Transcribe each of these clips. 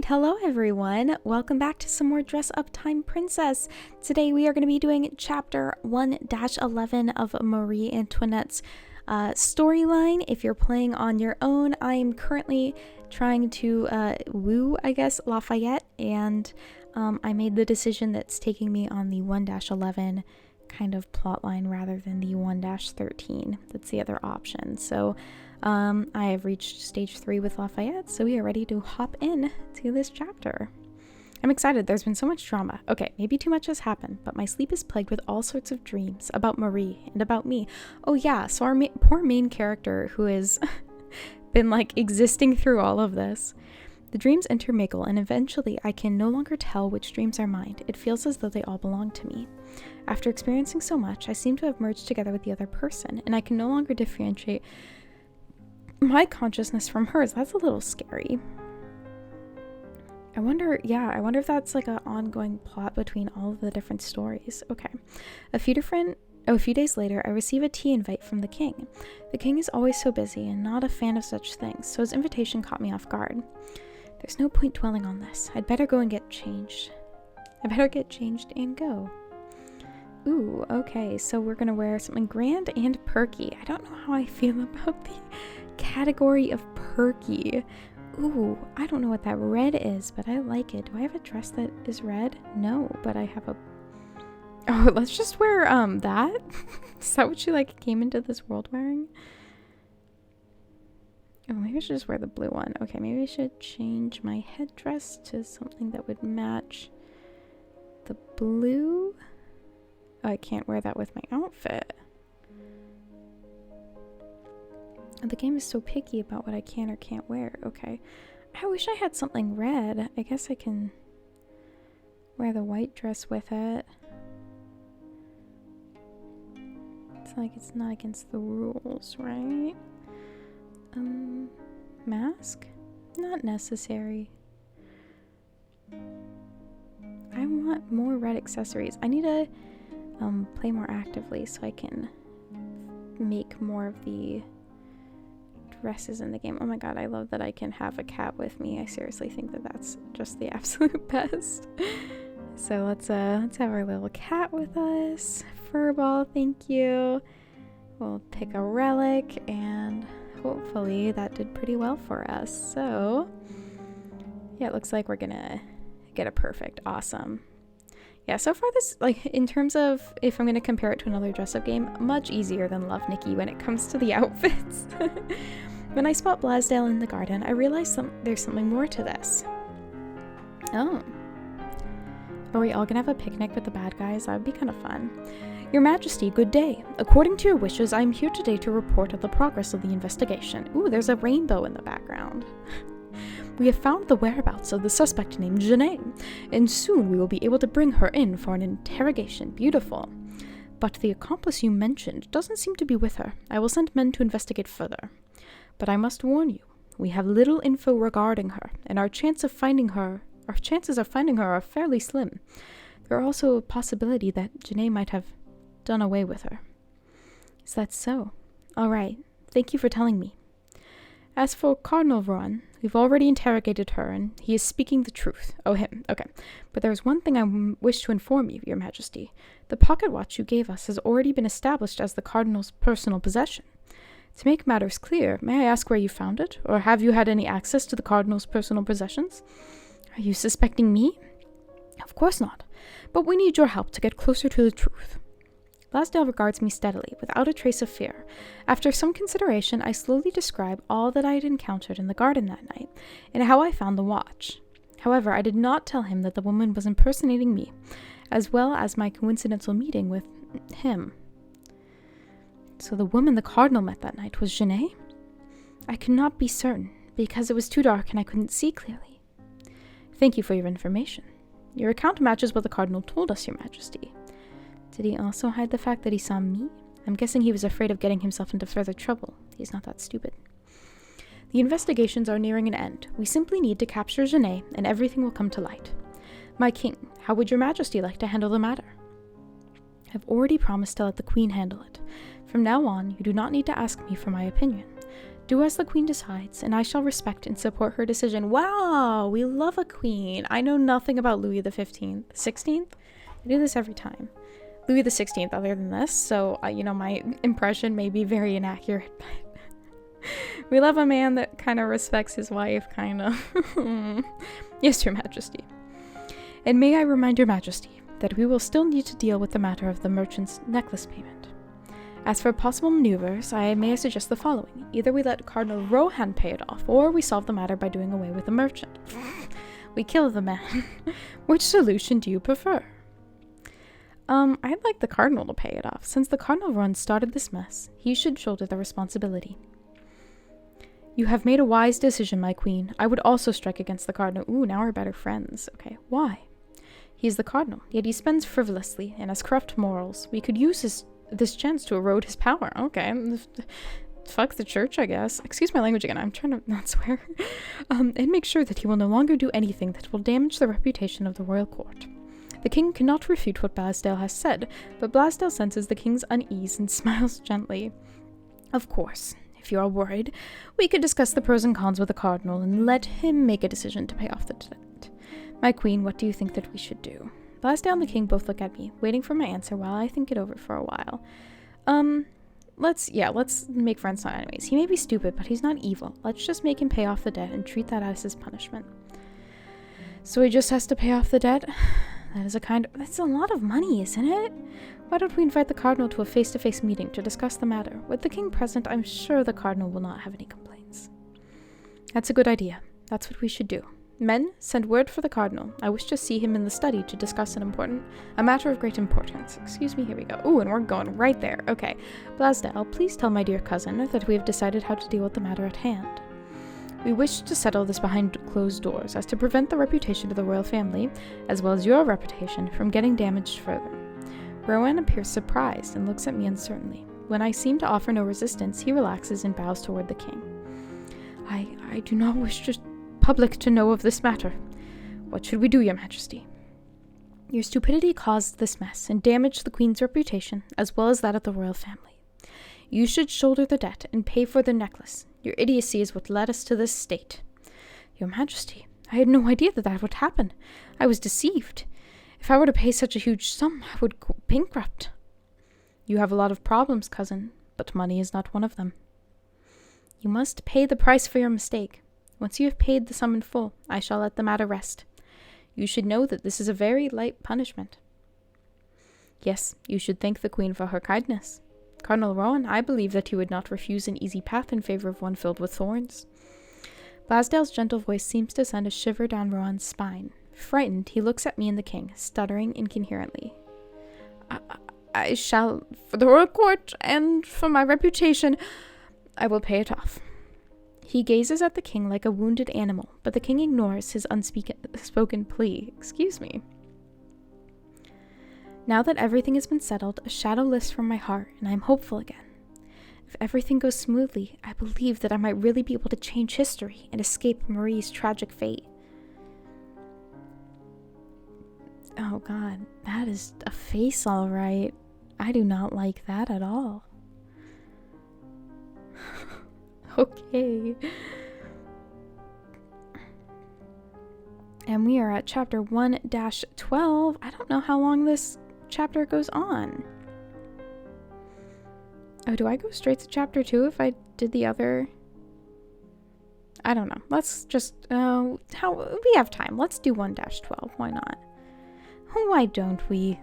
Alright, hello everyone. Welcome back to some more Dress Up Time Princess. Today we are going to be doing chapter 1-11 of Marie Antoinette's storyline. If you're playing on your own, I am currently trying to woo, I guess, Lafayette, and I made the decision that's taking me on the 1-11 kind of plotline rather than the 1-13. That's the other option. So I have reached stage 3 with Lafayette, so we are ready to hop in to this chapter. I'm excited. There's been so much drama. Okay, maybe too much has happened, but my sleep is plagued with all sorts of dreams about Marie and about me. Oh yeah, so our poor main character who has been like existing through all of this. The dreams intermingle, and eventually I can no longer tell which dreams are mine. It feels as though they all belong to me. After experiencing so much, I seem to have merged together with the other person, and I can no longer differentiate my consciousness from hers. That's a little scary. I wonder if that's like an ongoing plot between all of the different stories. Okay. A few days later, I receive a tea invite from the king. The king is always so busy and not a fan of such things, so his invitation caught me off guard. There's no point dwelling on this. I'd better go and get changed. I better get changed and go. Ooh, okay, so we're gonna wear something grand and perky. I don't know how I feel about the category of perky. Ooh, I don't know what that red is, but I like it. Do I have a dress that is red? No, but I have a... Oh, let's just wear, that? Is that what she, like, came into this world wearing? Oh, maybe I should just wear the blue one. Okay, maybe I should change my headdress to something that would match the blue. Oh, I can't wear that with my outfit. The game is so picky about what I can or can't wear. Okay. I wish I had something red. I guess I can wear the white dress with it. It's like it's not against the rules, right? Mask? Not necessary. I want more red accessories. I need to play more actively so I can make more of the dresses in the game. Oh my god, I love that I can have a cat with me. I seriously think that that's just the absolute best. So let's have our little cat with us. Furball, thank you. We'll pick a relic, and hopefully that did pretty well for us. So yeah, it looks like we're gonna get a perfect. Awesome. Yeah, so far this, like, in terms of if I'm gonna compare it to another dress-up game, much easier than Love Nikki when it comes to the outfits. When I spot Blasdale in the garden, I realize there's something more to this. Oh. Are we all gonna have a picnic with the bad guys? That would be kind of fun. Your Majesty, good day. According to your wishes, I am here today to report on the progress of the investigation. Ooh, there's a rainbow in the background. We have found the whereabouts of the suspect named Janae, and soon we will be able to bring her in for an interrogation. Beautiful. But the accomplice you mentioned doesn't seem to be with her. I will send men to investigate further. But I must warn you, we have little info regarding her, and our chances of finding her are fairly slim. There are also a possibility that Janae might have done away with her. Is that so? All right. Thank you for telling me. As for Cardinal Vaughan, we've already interrogated her, and he is speaking the truth. Oh, him. Okay. But there's one thing I wish to inform you, Your Majesty. The pocket watch you gave us has already been established as the Cardinal's personal possession. To make matters clear, may I ask where you found it, or have you had any access to the Cardinal's personal possessions? Are you suspecting me? Of course not. But we need your help to get closer to the truth. Blasdale regards me steadily, without a trace of fear. After some consideration, I slowly describe all that I had encountered in the garden that night, and how I found the watch. However, I did not tell him that the woman was impersonating me, as well as my coincidental meeting with him. So the woman the Cardinal met that night was Janae? I could not be certain, because it was too dark and I couldn't see clearly. Thank you for your information. Your account matches what the Cardinal told us, Your Majesty. Did he also hide the fact that he saw me? I'm guessing he was afraid of getting himself into further trouble. He's not that stupid. The investigations are nearing an end. We simply need to capture Janae, and everything will come to light. My king, how would Your Majesty like to handle the matter? I've already promised to let the Queen handle it. From now on, you do not need to ask me for my opinion. Do as the queen decides, and I shall respect and support her decision. Wow, we love a queen. I know nothing about Louis the 15th. 16th? I do this every time. Louis the 16th other than this, so, my impression may be very inaccurate, but we love a man that kind of respects his wife, kind of. Yes, Your Majesty. And may I remind Your Majesty that we will still need to deal with the matter of the merchant's necklace payment. As for possible maneuvers, I may suggest the following. Either we let Cardinal Rohan pay it off, or we solve the matter by doing away with the merchant. We kill the man. Which solution do you prefer? I'd like the Cardinal to pay it off. Since the Cardinal Rohan started this mess, he should shoulder the responsibility. You have made a wise decision, my queen. I would also strike against the Cardinal. Ooh, now we're better friends. Okay, why? He is the Cardinal, yet he spends frivolously and has corrupt morals. We could use this chance to erode his power. Okay. Fuck the church, I guess. Excuse my language again. I'm trying to not swear. And make sure that he will no longer do anything that will damage the reputation of the royal court. The king cannot refute what Blasdale has said, but Blasdale senses the king's unease and smiles gently. Of course, if you are worried, we could discuss the pros and cons with the cardinal and let him make a decision to pay off the debt. My queen, what do you think that we should do? Blasdale and the king both look at me, waiting for my answer while I think it over for a while. Let's make friends, not enemies. He may be stupid, but he's not evil. Let's just make him pay off the debt and treat that as his punishment. So he just has to pay off the debt? That's a lot of money, isn't it? Why don't we invite the cardinal to a face-to-face meeting to discuss the matter? With the king present, I'm sure the cardinal will not have any complaints. That's a good idea. That's what we should do. Men, send word for the cardinal. I wish to see him in the study to discuss a matter of great importance. Excuse me, here we go. Ooh, and we're going right there. Okay. Blasdale, please tell my dear cousin that we have decided how to deal with the matter at hand. We wish to settle this behind closed doors, as to prevent the reputation of the royal family, as well as your reputation, from getting damaged further. Rowan appears surprised and looks at me uncertainly. When I seem to offer no resistance, he relaxes and bows toward the king. I do not wish the public to know of this matter. What should we do, Your Majesty? Your stupidity caused this mess and damaged the queen's reputation, as well as that of the royal family. You should shoulder the debt and pay for the necklace. Your idiocy is what led us to this state. Your Majesty, I had no idea that would happen. I was deceived. If I were to pay such a huge sum, I would go bankrupt. You have a lot of problems, cousin, but money is not one of them. You must pay the price for your mistake. Once you have paid the sum in full, I shall let the matter rest. You should know that this is a very light punishment. Yes, you should thank the queen for her kindness. Cardinal Rowan, I believe that he would not refuse an easy path in favor of one filled with thorns. Blasdale's gentle voice seems to send a shiver down Rowan's spine. Frightened, he looks at me and the king, stuttering incoherently. I shall, for the royal court and for my reputation, I will pay it off. He gazes at the king like a wounded animal, but the king ignores his unspoken plea. Excuse me. Now that everything has been settled, a shadow lifts from my heart, and I am hopeful again. If everything goes smoothly, I believe that I might really be able to change history and escape Marie's tragic fate. Oh god, that is a face, all right. I do not like that at all. Okay. And we are at chapter 1-12. I don't know how long this chapter goes on. Oh, do I go straight to chapter 2 if I did the other? I don't know. Let's just, we have time. Let's do 1-12. Why not? Why don't we?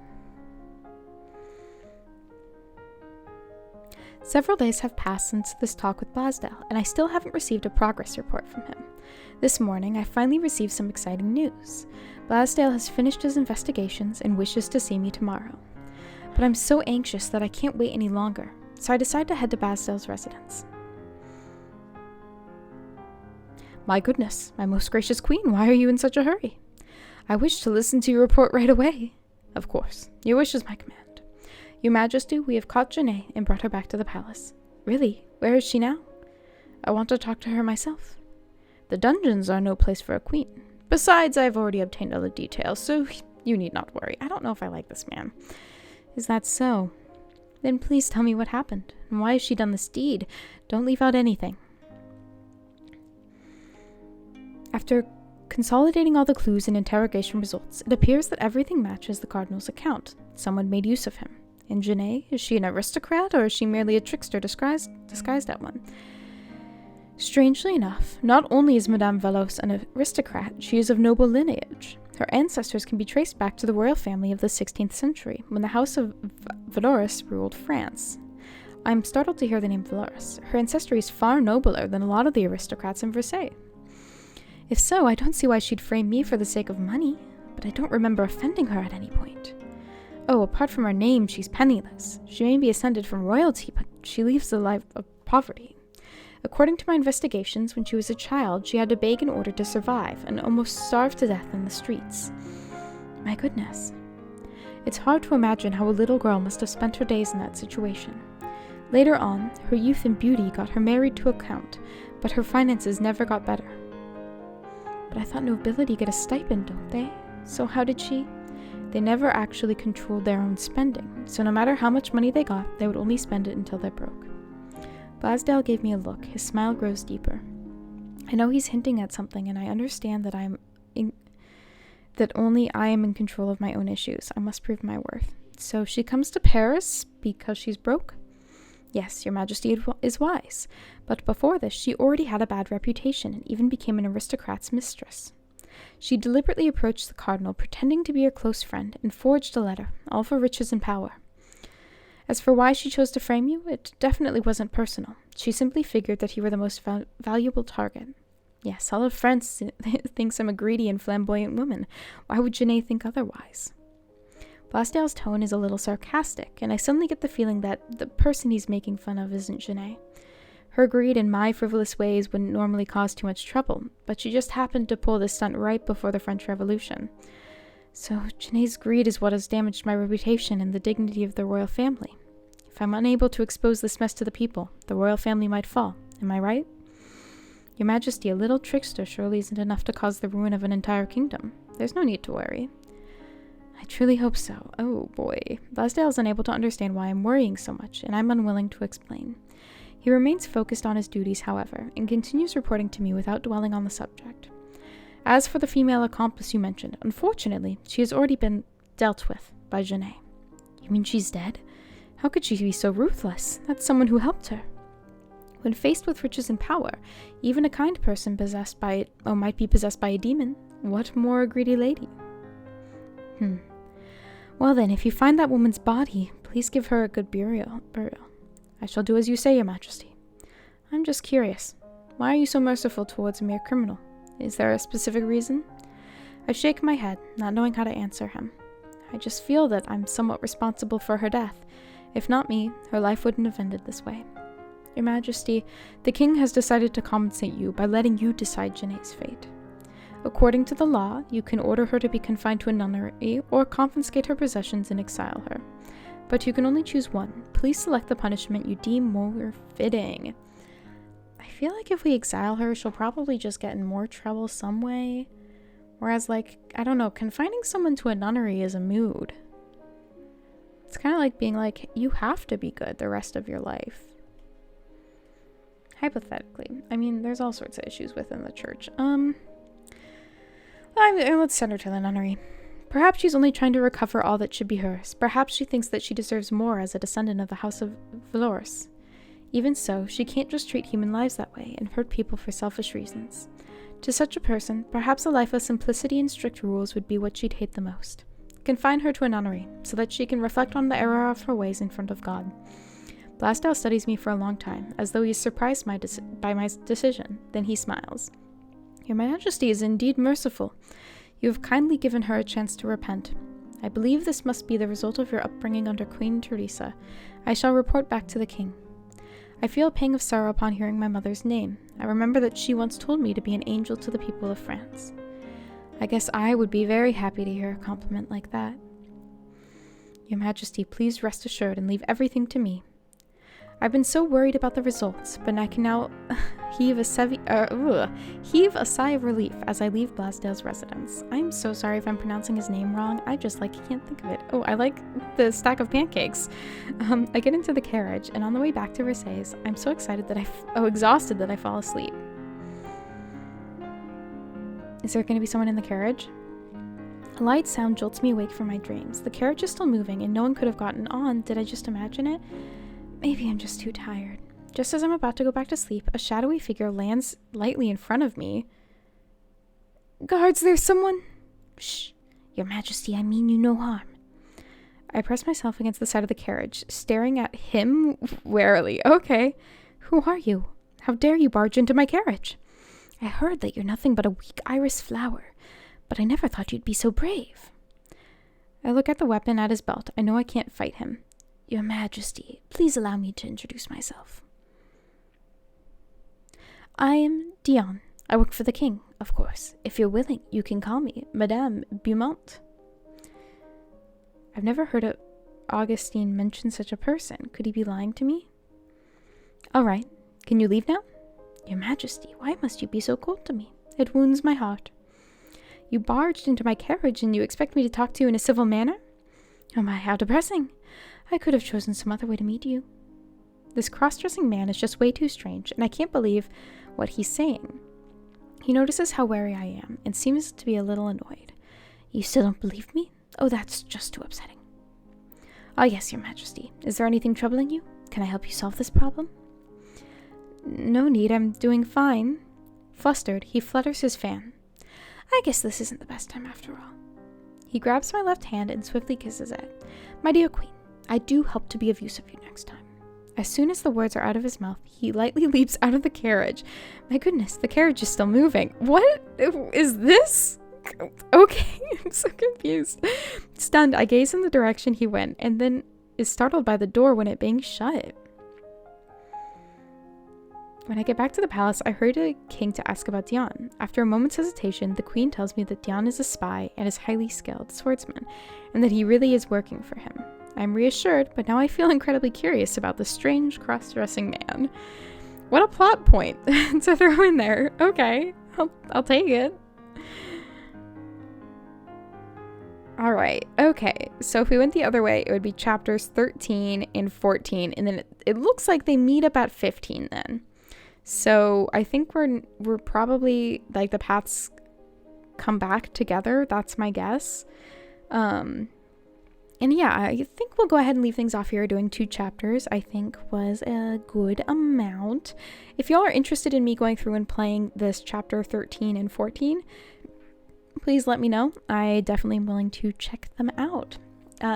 Several days have passed since this talk with Blasdale, and I still haven't received a progress report from him. This morning, I finally received some exciting news. Blasdale has finished his investigations and wishes to see me tomorrow. But I'm so anxious that I can't wait any longer, so I decide to head to Blasdale's residence. My goodness, my most gracious queen, why are you in such a hurry? I wish to listen to your report right away. Of course, your wish is my command. Your Majesty, we have caught Janae and brought her back to the palace. Really? Where is she now? I want to talk to her myself. The dungeons are no place for a queen. Besides, I have already obtained all the details, so you need not worry. I don't know if I like this man. Is that so? Then please tell me what happened, and why has she done this deed? Don't leave out anything. After consolidating all the clues and interrogation results, it appears that everything matches the Cardinal's account. Someone made use of him. And Janae, is she an aristocrat, or is she merely a trickster disguised at one? Strangely enough, not only is Madame Velos an aristocrat, she is of noble lineage. Her ancestors can be traced back to the royal family of the 16th century, when the House of Valoris ruled France. I'm startled to hear the name Valoris. Her ancestry is far nobler than a lot of the aristocrats in Versailles. If so, I don't see why she'd frame me for the sake of money, but I don't remember offending her at any point. Oh, apart from her name, she's penniless. She may be ascended from royalty, but she lives a life of poverty. According to my investigations, when she was a child, she had to beg in order to survive, and almost starved to death in the streets. My goodness. It's hard to imagine how a little girl must have spent her days in that situation. Later on, her youth and beauty got her married to a count, but her finances never got better. But I thought nobility get a stipend, don't they? So how did she? They never actually controlled their own spending, so no matter how much money they got, they would only spend it until they broke. Blasdale gave me a look. His smile grows deeper. I know he's hinting at something, and I understand that that only I am in control of my own issues. I must prove my worth. So she comes to Paris because she's broke? Yes, your majesty is wise, but before this she already had a bad reputation and even became an aristocrat's mistress. She deliberately approached the cardinal, pretending to be her close friend, and forged a letter, all for riches and power. As for why she chose to frame you, it definitely wasn't personal. She simply figured that you were the most valuable target. Yes, all of France thinks I'm a greedy and flamboyant woman. Why would Janae think otherwise? Blasdale's tone is a little sarcastic, and I suddenly get the feeling that the person he's making fun of isn't Janae. Her greed and my frivolous ways wouldn't normally cause too much trouble, but she just happened to pull this stunt right before the French Revolution. So Janae's greed is what has damaged my reputation and the dignity of the royal family. If I'm unable to expose this mess to the people, the royal family might fall. Am I right? Your Majesty, a little trickster surely isn't enough to cause the ruin of an entire kingdom. There's no need to worry. I truly hope so. Oh boy. Blasdale is unable to understand why I'm worrying so much, and I'm unwilling to explain. He remains focused on his duties, however, and continues reporting to me without dwelling on the subject. As for the female accomplice you mentioned, unfortunately, she has already been dealt with by Janae. You mean she's dead? How could she be so ruthless? That's someone who helped her. When faced with riches and power, even a kind person might be possessed by a demon. What more a greedy lady? Well then, if you find that woman's body, please give her a good burial. I shall do as you say, Your Majesty. I'm just curious. Why are you so merciful towards a mere criminal? Is there a specific reason? I shake my head, not knowing how to answer him. I just feel that I'm somewhat responsible for her death. If not me, her life wouldn't have ended this way. Your Majesty, the king has decided to compensate you by letting you decide Janae's fate. According to the law, you can order her to be confined to a nunnery or confiscate her possessions and exile her. But you can only choose one. Please select the punishment you deem more fitting. I feel like if we exile her, she'll probably just get in more trouble some way. Whereas, I don't know, confining someone to a nunnery is a mood. It's kind of like being like, you have to be good the rest of your life. Hypothetically. I mean, there's all sorts of issues within the church. Let's send her to the nunnery. Perhaps she's only trying to recover all that should be hers. Perhaps she thinks that she deserves more as a descendant of the House of Valoris. Even so, she can't just treat human lives that way and hurt people for selfish reasons. To such a person, perhaps a life of simplicity and strict rules would be what she'd hate the most. Confine her to a nunnery, so that she can reflect on the error of her ways in front of God. Blasdale studies me for a long time, as though he is surprised by my decision. Then he smiles. Your Majesty is indeed merciful. You have kindly given her a chance to repent. I believe this must be the result of your upbringing under Queen Teresa. I shall report back to the king. I feel a pang of sorrow upon hearing my mother's name. I remember that she once told me to be an angel to the people of France. I guess I would be very happy to hear a compliment like that. Your Majesty, please rest assured and leave everything to me. I've been so worried about the results, but I can now heave a sigh of relief as I leave Blasdale's residence. I'm so sorry if I'm pronouncing his name wrong. I just can't think of it. Oh, I like the stack of pancakes. I get into the carriage, and on the way back to Versailles, I'm so excited that exhausted that I fall asleep. Is there going to be someone in the carriage? A light sound jolts me awake from my dreams. The carriage is still moving and no one could have gotten on. Did I just imagine it? Maybe I'm just too tired. Just as I'm about to go back to sleep, a shadowy figure lands lightly in front of me. Guards, there's someone. Shh. Your Majesty, I mean you no harm. I press myself against the side of the carriage, staring at him warily. Okay. Who are you? How dare you barge into my carriage? I heard that you're nothing but a weak iris flower, but I never thought you'd be so brave. I look at the weapon at his belt. I know I can't fight him. Your Majesty, please allow me to introduce myself. I am Dion. I work for the king, of course. If you're willing, you can call me Madame Beaumont. I've never heard of Augustine mention such a person. Could he be lying to me? All right. Can you leave now? Your Majesty, why must you be so cold to me? It wounds my heart. You barged into my carriage and you expect me to talk to you in a civil manner? Oh my, how depressing. I could have chosen some other way to meet you. This cross-dressing man is just way too strange, and I can't believe what he's saying. He notices how wary I am and seems to be a little annoyed. You still don't believe me? Oh, that's just too upsetting. Ah, yes, Your Majesty. Is there anything troubling you? Can I help you solve this problem? No need, I'm doing fine. Flustered, he flutters his fan. I guess this isn't the best time after all. He grabs my left hand and swiftly kisses it. My dear Queen, I do hope to be of use to you next time. As soon as the words are out of his mouth, he lightly leaps out of the carriage. My goodness, the carriage is still moving. What is this? Okay, I'm so confused. Stunned, I gaze in the direction he went and then is startled by the door when it bangs shut. When I get back to the palace, I hurry to the king to ask about Dion. After a moment's hesitation, the queen tells me that Dion is a spy and is highly skilled swordsman, and that he really is working for him. I'm reassured, but now I feel incredibly curious about the strange cross-dressing man. What a plot point to throw in there. Okay, I'll take it. Alright, okay, so if we went the other way, it would be chapters 13 and 14, and then it looks like they meet up at 15 then. So I think we're probably, like, the paths come back together. That's my guess. And yeah, I think we'll go ahead and leave things off here. Doing 2 chapters, I think, was a good amount. If y'all are interested in me going through and playing this chapter 13 and 14, please let me know. I definitely am willing to check them out.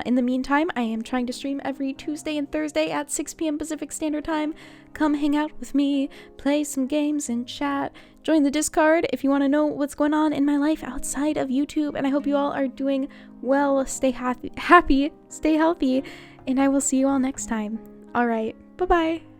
In the meantime, I am trying to stream every Tuesday and Thursday at 6 p.m. Pacific Standard Time. Come hang out with me, play some games and chat. Join the Discord if you want to know what's going on in my life outside of YouTube. And I hope you all are doing well. Stay happy, stay healthy, and I will see you all next time. All right, bye-bye.